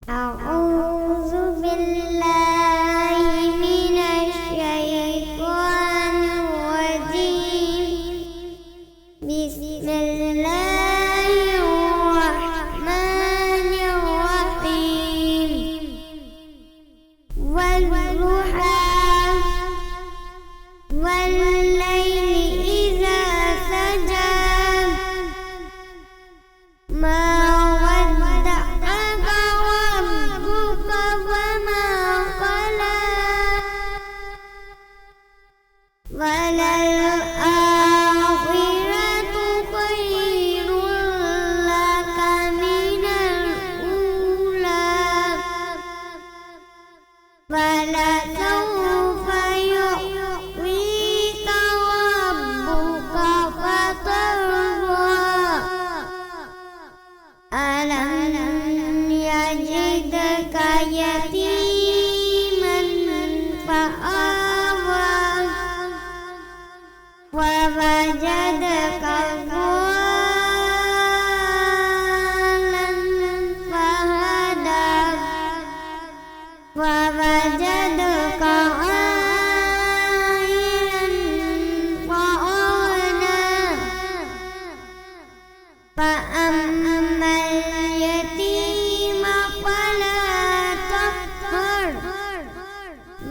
أعوذ بالله من الشيطان الرجيم. بسم الله الرحمن الرحيم. والضحى والليل إذا سجى ما ودعك ربك وما قلى وللآخرة خير لك من الأولى ولسوف يعطيك ربك فترضى ألم يجدك يتيما فآوى ووجدك ضالا فهدى ووجدك عائلا فأغنى فأما اليتيم فلا تقهر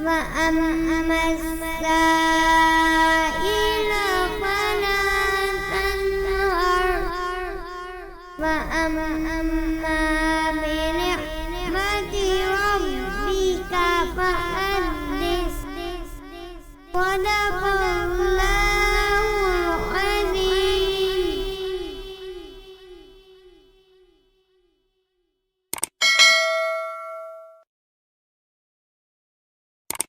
وأما السائل فلا تنهر وأما